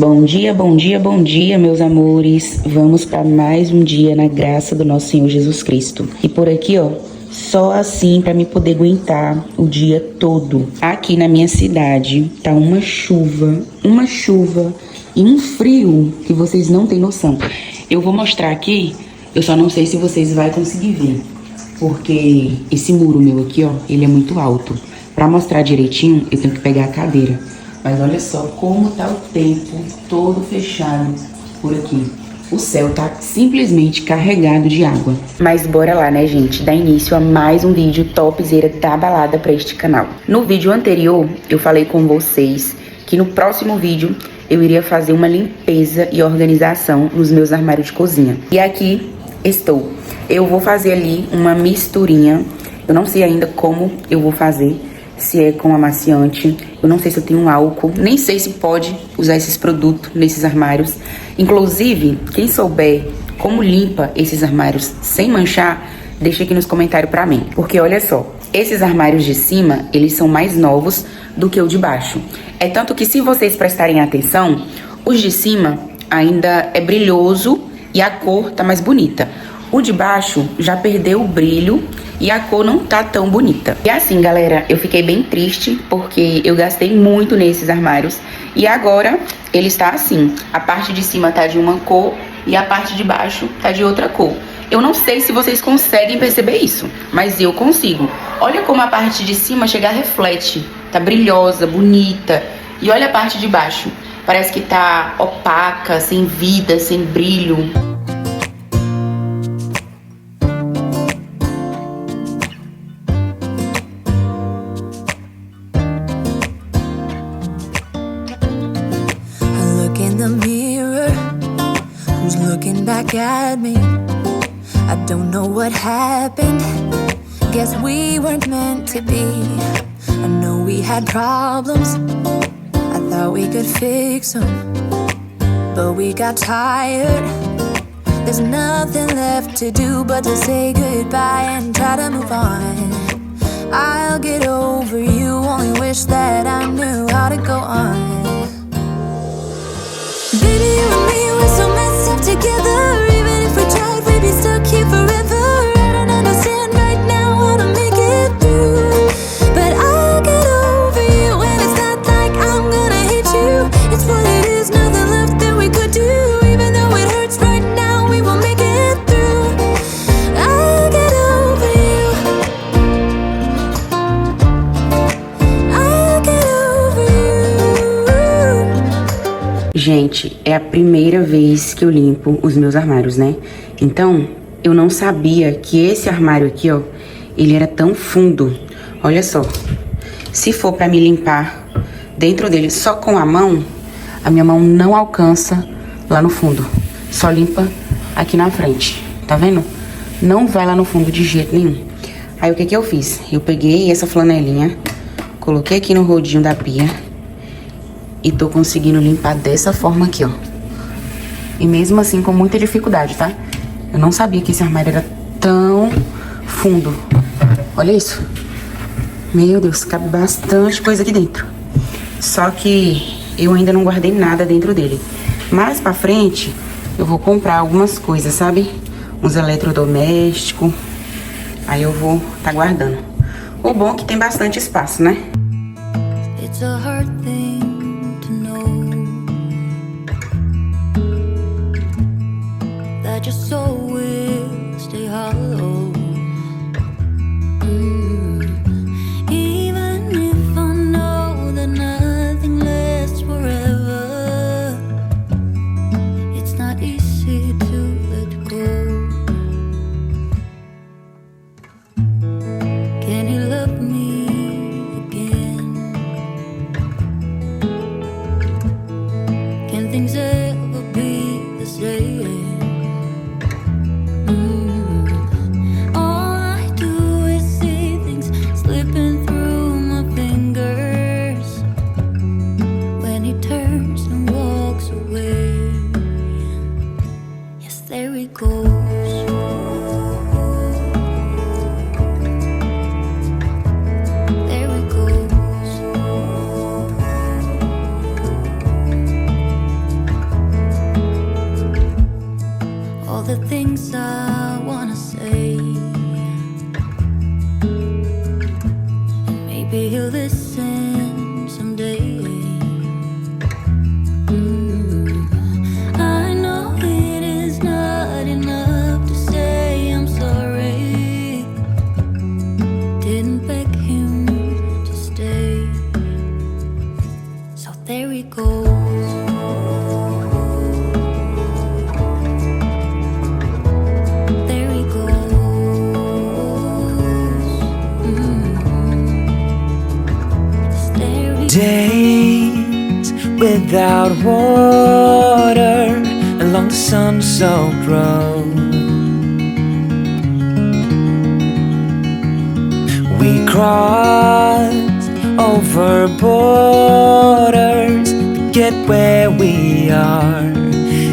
Bom dia, bom dia, bom dia, meus amores. Vamos para mais um dia na graça do nosso Senhor Jesus Cristo. E por aqui, ó, só assim para me poder aguentar o dia todo. Aqui na minha cidade tá uma chuva e um frio que vocês não têm noção. Eu vou mostrar aqui, eu só não sei se vocês vão conseguir ver, porque esse muro meu aqui, ó, ele é muito alto. Para mostrar direitinho, eu tenho que pegar a cadeira. Mas olha só como tá o tempo todo fechado por aqui. O céu tá simplesmente carregado de água. Mas bora lá, né, gente? Dar início a mais um vídeo topzera da balada pra este canal. No vídeo anterior, eu falei com vocês que no próximo vídeo eu iria fazer uma limpeza e organização nos meus armários de cozinha. E aqui estou. Eu vou fazer ali uma misturinha. Eu não sei ainda como eu vou fazer. Se é com amaciante, eu não sei se eu tenho álcool, nem sei se pode usar esses produtos nesses armários. Inclusive, quem souber como limpa esses armários sem manchar, deixa aqui nos comentários pra mim. Porque olha só, esses armários de cima, eles são mais novos do que o de baixo. É tanto que se vocês prestarem atenção, os de cima ainda é brilhoso e a cor tá mais bonita. O de baixo já perdeu o brilho e a cor não tá tão bonita. E assim, galera, eu fiquei bem triste porque eu gastei muito nesses armários e agora ele está assim. A parte de cima tá de uma cor e a parte de baixo tá de outra cor. Eu não sei se vocês conseguem perceber isso, mas eu consigo. Olha como a parte de cima chega a reflete, tá brilhosa, bonita. E olha a parte de baixo, parece que tá opaca, sem vida, sem brilho. At me, I don't know what happened. Guess we weren't meant to be. I know we had problems. I thought we could fix them, but we got tired. There's nothing left to do but to say goodbye and try to move on. I'll get over you, only wish that I knew how to go on. Baby, you and me, we're so messed up together. Even if we tried, we'd be stuck here forever. I don't understand right now how to make it through, but I'll get over you. And it's not like I'm gonna hate you. It's what it is, nothing left that we could do. Even though it hurts right now, we will make it through. I'll get over you. I'll get over you. Gente, é a primeira vez que eu limpo os meus armários, né? Então, eu não sabia que esse armário aqui, ó, ele era tão fundo. Olha só, se for pra me limpar dentro dele só com a minha mão não alcança lá no fundo. Só limpa aqui na frente, tá vendo? Não vai lá no fundo de jeito nenhum. Aí, o que eu fiz? Eu peguei essa flanelinha, coloquei aqui no rodinho da pia e tô conseguindo limpar dessa forma aqui, ó. E mesmo assim com muita dificuldade, tá? Eu não sabia que esse armário era tão fundo. Olha isso. Meu Deus, cabe bastante coisa aqui dentro. Só que eu ainda não guardei nada dentro dele. Mais pra frente, eu vou comprar algumas coisas, sabe? Uns eletrodomésticos. Aí eu vou tá guardando. O bom é que tem bastante espaço, né? It's a hard thing. That your soul will stay hollow. Even if I know that nothing lasts forever, it's not easy to let go. Can you love me again? Can things ever be the same? Days without water along the sun-soaked road. We crossed over borders to get where we are,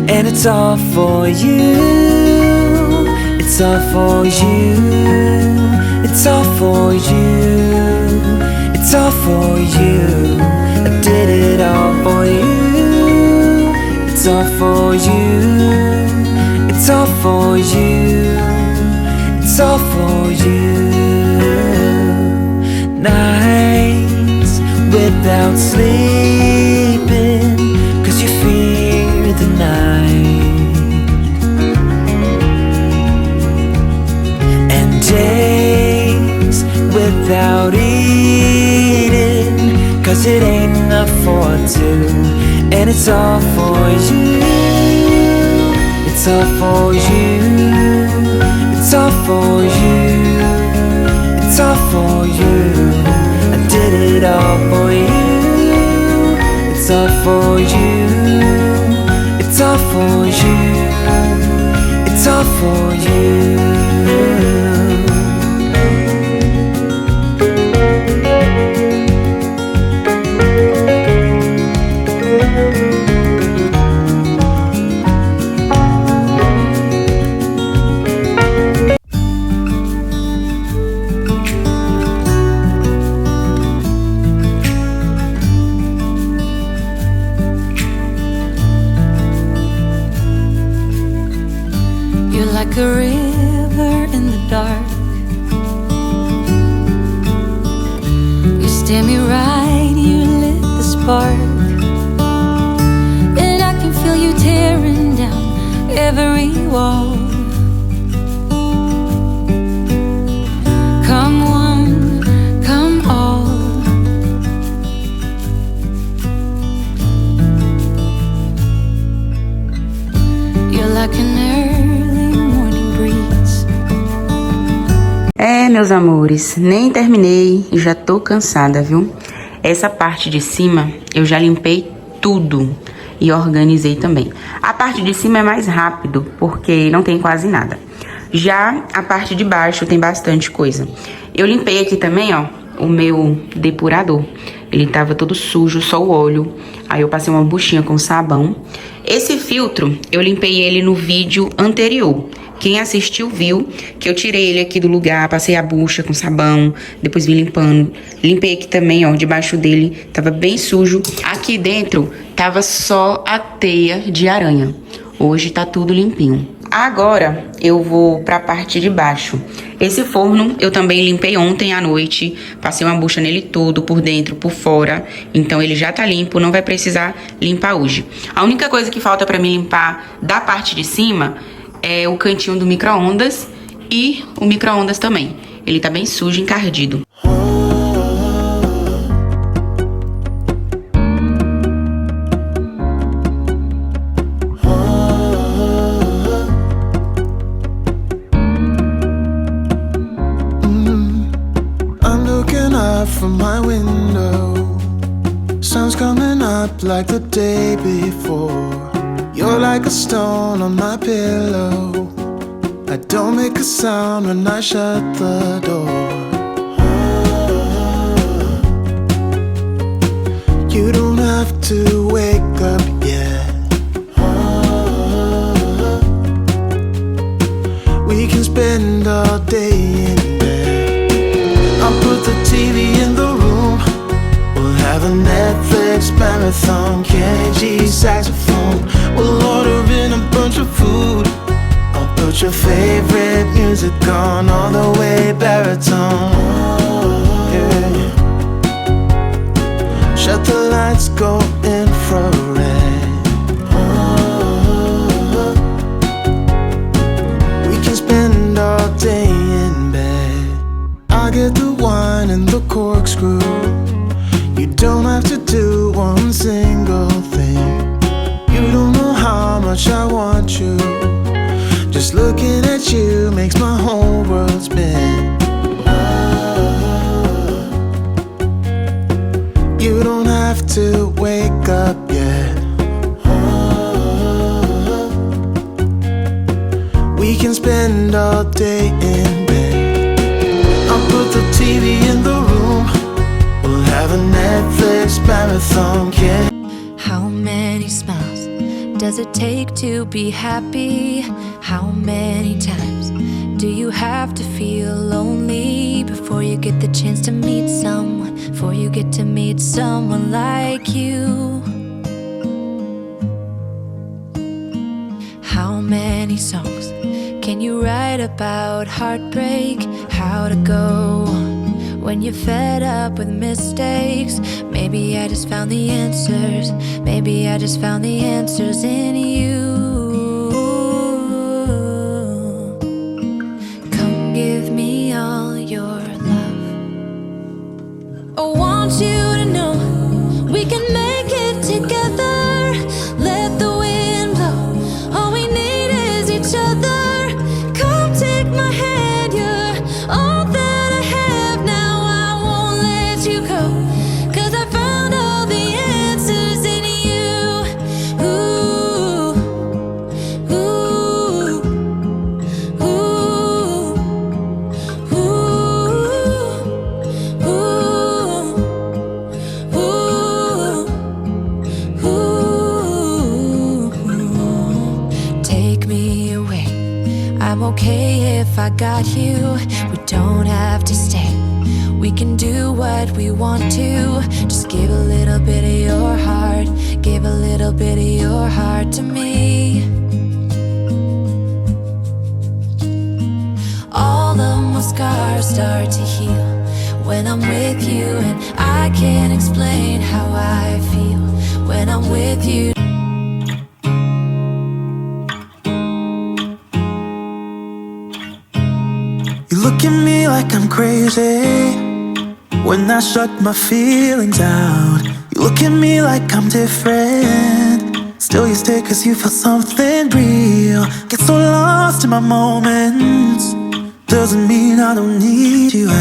and it's all for you. It's all for you. It's all for you. It's all for you. I did it all for you. It's all for you. It's all for you. It's all for you. Nights without sleeping 'cause you fear the night, and days without eating 'cause it ain't enough for two, and it's all for you. It's all for you. It's all for you. It's all for you. I did it all for you. It's all for you. It's all for you. It's all for you. Like a river in the dark, you stare me right, you lit the spark, and I can feel you tearing down every wall. Come one, come all. You're like an meus amores, nem terminei e já tô cansada, viu? Essa parte de cima eu já limpei tudo e organizei também. A parte de cima é mais rápido, porque não tem quase nada. Já a parte de baixo tem bastante coisa. Eu limpei aqui também, ó, o meu depurador. Ele tava todo sujo, só o óleo. Aí eu passei uma buchinha com sabão. Esse filtro, eu limpei ele no vídeo anterior. Quem assistiu viu que eu tirei ele aqui do lugar, passei a bucha com sabão, depois vim limpando. Limpei aqui também, ó, debaixo dele, tava bem sujo. Aqui dentro tava só a teia de aranha. Hoje tá tudo limpinho. Agora eu vou pra parte de baixo. Esse forno eu também limpei ontem à noite, passei uma bucha nele todo, por dentro, por fora. Então ele já tá limpo, não vai precisar limpar hoje. A única coisa que falta pra mim limpar da parte de cima é o cantinho do micro-ondas e o micro-ondas também. Ele tá bem sujo, encardido. I'm looking up from my window. Sun's coming up like the day before. You're like a stone on my pillow. I don't make a sound when I shut the door. You don't have to wake up yet. We can spend all day in bed. I'll put the TV in the room. We'll have a Netflix marathon, Kenny G saxophone. We'll order in a bunch of food. I'll put your favorite music on all the way baritone. Yeah. Shut the lights, go infrared. We can spend all day in bed. I'll get the wine and the corkscrew. You don't have to do one single thing. You don't know how much I want you. Just looking at you makes my whole world spin. You don't have spend all day in bed. I'll put the TV in the room. We'll have a Netflix marathon, yeah. How many smiles does it take to be happy? How many times do you have to feel lonely before you get the chance to meet someone? Before you get to meet someone like you? How many songs can you write about heartbreak? How to go when you're fed up with mistakes? Maybe I just found the answers. Maybe I just found the answers in you. Come give me all your love. I want you to know we can make it together. Let the wind blow. All we need is each other. Come take my hand, you're all that I have now. I won't let you go, 'cause I found all the answers in you. Ooh, ooh, ooh, ooh. Take me away. I'm okay if I got you. We don't have to stay. We can do what we want to. Just give a little bit of your heart. Give a little bit of your heart to me. All of my scars start to heal when I'm with you, and I can't explain how I feel when I'm with you. You look at me like I'm crazy when I shut my feelings out. You look at me like I'm different. Still you stay 'cause you feel something real. Get so lost in my moments. Doesn't mean I don't need you. I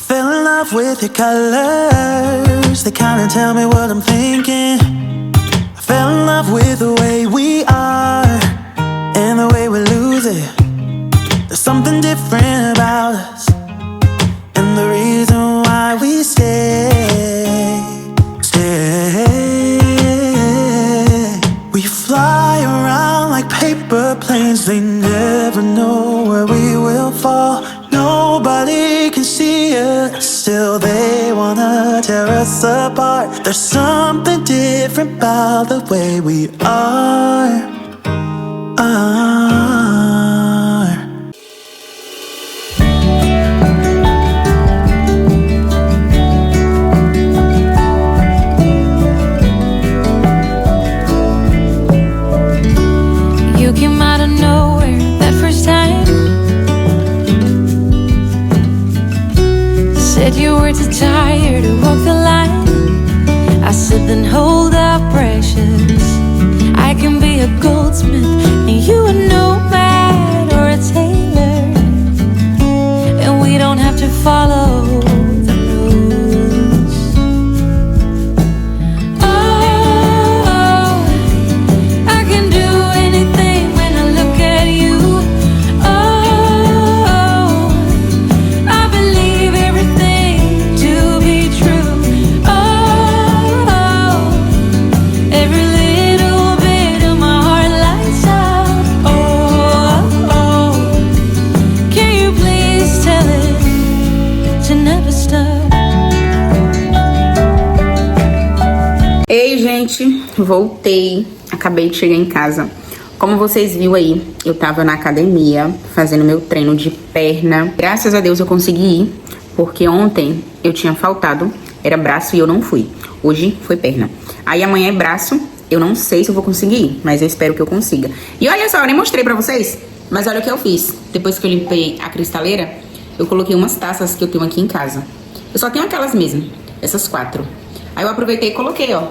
fell in love with your colors. They kinda tell me what I'm thinking. I fell in love with the way we are and the way we lose it. There's something different about us, and the reason why we stay. We fly around like paper planes. They never know where we will fall. Nobody can see us, still they wanna tear us apart. There's something different about the way we are. You came out of nowhere that first time. Said you were too tired to walk the line. I said then hold up, precious. I can be a goldsmith and you a nomad or a tailor, and we don't have to follow the rules. Oh, I can do anything when I look at you. Oh, I believe everything to be true. Oh, every little bit of my heart lights up. Oh, can you please tell it to never stop? Ei, gente, voltei. Acabei de chegar em casa. Como vocês viram aí, eu tava na academia fazendo meu treino de perna. Graças a Deus eu consegui ir, porque ontem eu tinha faltado, era braço e eu não fui. Hoje foi perna. Aí amanhã é braço, eu não sei se eu vou conseguir ir, mas eu espero que eu consiga. E olha só, eu nem mostrei pra vocês, mas olha o que eu fiz. Depois que eu limpei a cristaleira, eu coloquei umas taças que eu tenho aqui em casa. Eu só tenho aquelas mesmo, essas 4. Aí eu aproveitei e coloquei, ó.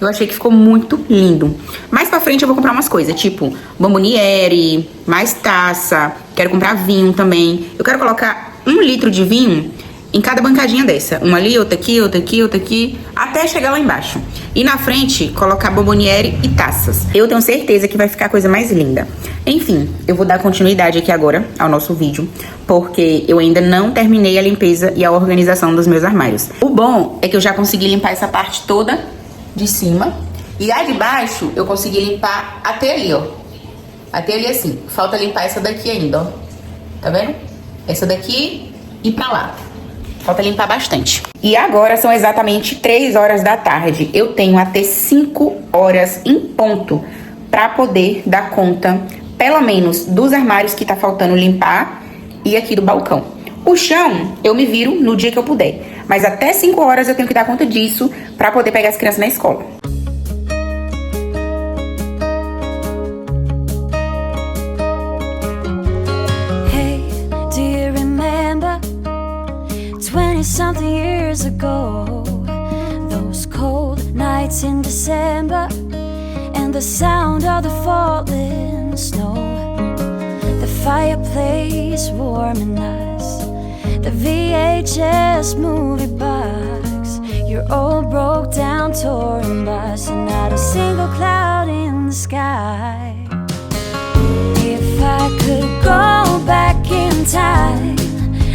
Eu achei que ficou muito lindo. Mais pra frente eu vou comprar umas coisas, tipo bomboniere, mais taça. Quero comprar vinho também. Eu quero colocar 1 litro de vinho em cada bancadinha dessa. Uma ali, outra aqui, outra aqui, outra aqui, até chegar lá embaixo. E na frente, colocar bomboniere e taças. Eu tenho certeza que vai ficar a coisa mais linda. Enfim, eu vou dar continuidade aqui agora ao nosso vídeo, porque eu ainda não terminei a limpeza e a organização dos meus armários. O bom é que eu já consegui limpar essa parte toda de cima. E a de baixo, eu consegui limpar até ali, ó. Até ali assim. Falta limpar essa daqui ainda, ó. Tá vendo? Essa daqui e pra lá. Falta limpar bastante. E agora são exatamente 3 horas da tarde. Eu tenho até 5 horas em ponto pra poder dar conta, pelo menos, dos armários que tá faltando limpar e aqui do balcão. O chão, eu me viro no dia que eu puder. Mas até 5 horas eu tenho que dar conta disso pra poder pegar as crianças na escola. Something years ago, those cold nights in December, and the sound of the falling snow, the fireplace warming us, the VHS movie box, your old broke down touring bus, and not a single cloud in the sky. If I could go back in time,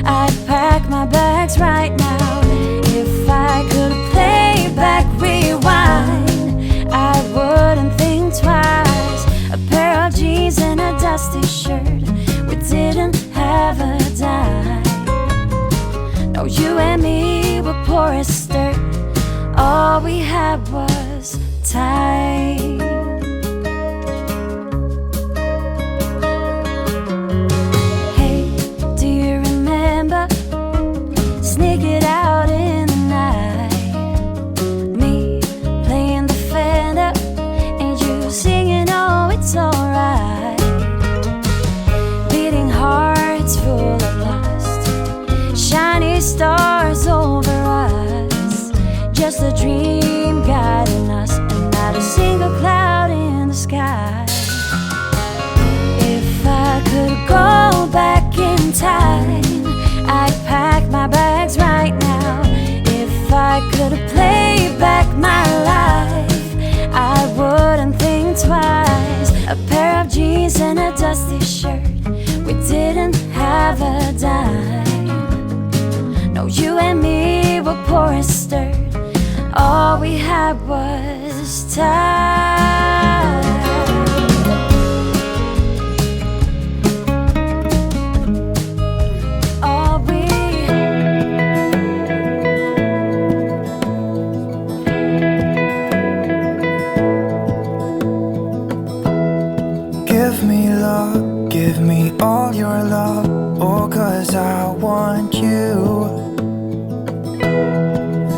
I'd pack my bags right now. If I could play back, rewind, I wouldn't think twice. A pair of jeans and a dusty shirt, we didn't have a dime. No, you and me were poor as dirt, all we had was time. Sneak it out in the night, me playing the Fender and you singing, oh, it's alright. Beating hearts full of lust, shiny stars over us, just a dream guiding us, and not a single cloud in the sky. If I could go back in time, I'd pack my bags right now. If I could play back my life, I wouldn't think twice. A pair of jeans and a dusty shirt, we didn't have a dime. No, you and me were poor as dirt, all we had was time. Give me all your love, oh, 'cause I want you.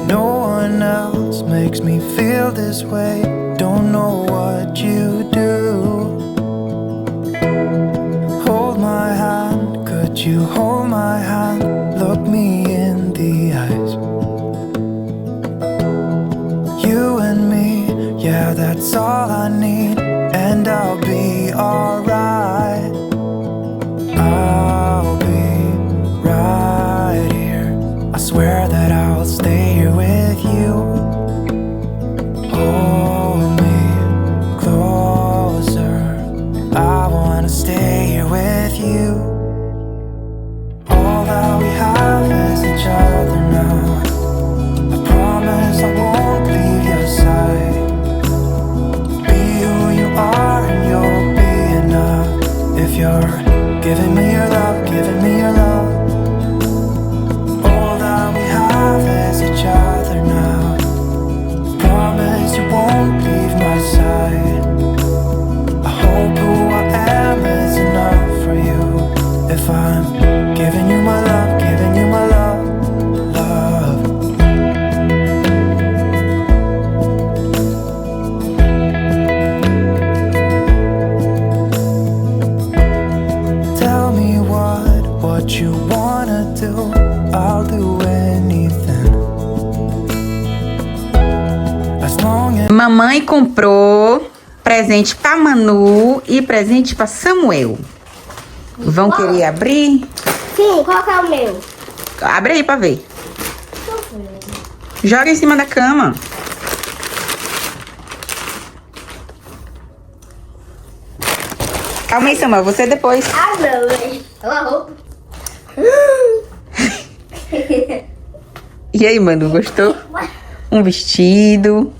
No one else makes me feel this way, don't know what you do. Hold my hand, could you hold my hand, look me in the eyes. You and me, yeah, that's all I need, and I'll be alright. I'll be right here, I swear that I'll stay here with you. Hold me closer, I wanna stay here with you. All that we have is each other now, I promise I won't leave your side. Be who you are and you'll be enough. If you're giving me your love, giving me your love. All that we have is each other now, promise you won't leave my side. I hope who I am is enough for you. If I'm giving you my love, giving you my love, love. Tell me what you wanna do, I'll do anything. As long as Mamãe comprou presente pra Manu e presente pra Samuel. Vão querer abrir? Sim, qual que é o meu? Abre aí pra ver. Joga em cima da cama. Calma aí, Samuel, você depois. Ah, não, velho. É uma roupa. E aí, Manu, gostou? Um vestido.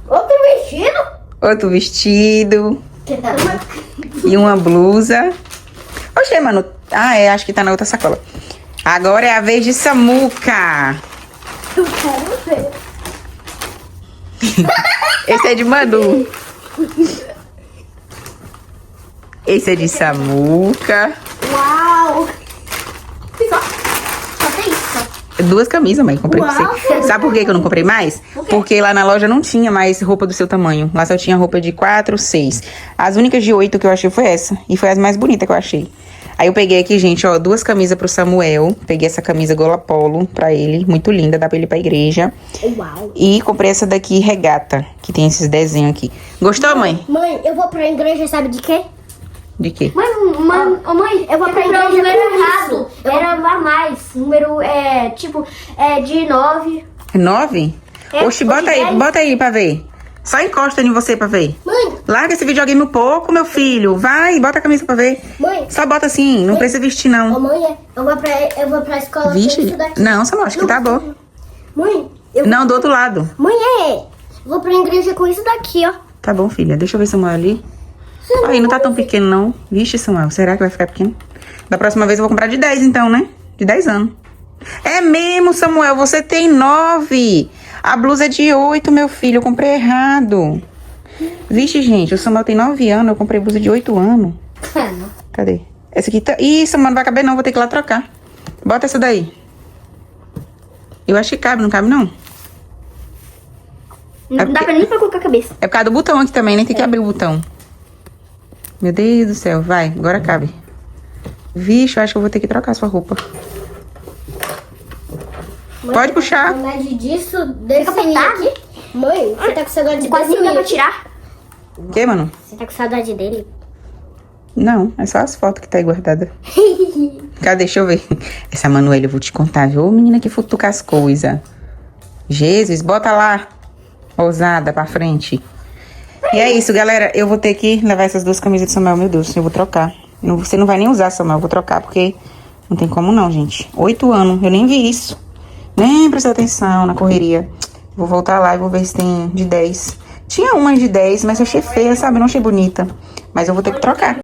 Outro vestido? Outro vestido. E uma blusa. Oxê, Manu. Ah, acho que tá na outra sacola. Agora é a vez de Samuca. Eu quero ver. Esse é de Manu. Esse é de Samuca. Uau! Só tem isso. 2 camisas, mãe, comprei pra Uau. você. Sabe por que eu não comprei mais? Porque lá na loja não tinha mais roupa do seu tamanho. Lá só tinha roupa de 4, 6. As únicas de 8 que eu achei foi essa. E foi as mais bonitas que eu achei. Aí eu peguei aqui, gente, ó, 2 camisas pro Samuel. Peguei essa camisa gola polo pra ele. Muito linda, dá pra ele ir pra igreja. Uau! E comprei essa daqui, regata, que tem esses desenhos aqui. Gostou, mãe? Mãe, eu vou pra igreja, sabe de quê? De quê? Mãe, eu vou pra igreja número errado. Era a mais. Número, de 9. 9? Oxi, bota aí pra ver. Só encosta em você pra ver. Mãe, Larga esse videogame um pouco, meu filho. Vai, bota a camisa pra ver. Mãe. Só bota assim, não precisa vestir, não. mãe, eu vou pra escola com Vixe. isso daqui. Não, Samuel, acho que tá bom. Mãe, Não, do outro lado. Mãe, eu vou pra igreja com isso daqui, ó. Tá bom, filha. Deixa eu ver Samuel ali. Aí, não tá tão pequeno, não. Vixe, Samuel, será que vai ficar pequeno? Da próxima vez eu vou comprar de 10, então, né? De 10 anos. É mesmo, Samuel, você tem 9. A blusa é de 8, meu filho. Eu comprei errado. Vixe, gente, o Samuel tem 9 anos. Eu comprei blusa de 8 anos. Cadê? Essa aqui tá... Ih, Samuel, não vai caber, não. Vou ter que ir lá trocar. Bota essa daí. Eu acho que cabe, não cabe, não? Não dá pra nem pra colocar a cabeça. É por causa do botão aqui também, nem tem que abrir o botão. Meu Deus do céu, vai, agora cabe. Vixe, eu acho que eu vou ter que trocar sua roupa. Pode puxar. Remédio disso, desse aqui. Mãe, você tá com saudade dele? Quase não dá pra tirar. O que, mano? Você tá com saudade dele? Não, é só as fotos que tá aí guardada. Cadê? Deixa eu ver. Essa Manuela, eu vou te contar, viu? Ô, menina que futuca as coisas. Jesus, bota lá. Ousada pra frente. E é isso, galera. Eu vou ter que levar essas 2 camisas de Samuel. Meu Deus, eu vou trocar. Você não vai nem usar, Samuel. Eu vou trocar porque não tem como não, gente. 8 anos, eu nem vi isso. Nem prestei atenção na correria. Vou voltar lá e vou ver se tem de 10. Tinha uma de 10, mas eu achei feia, sabe? Não achei bonita. Mas eu vou ter que trocar.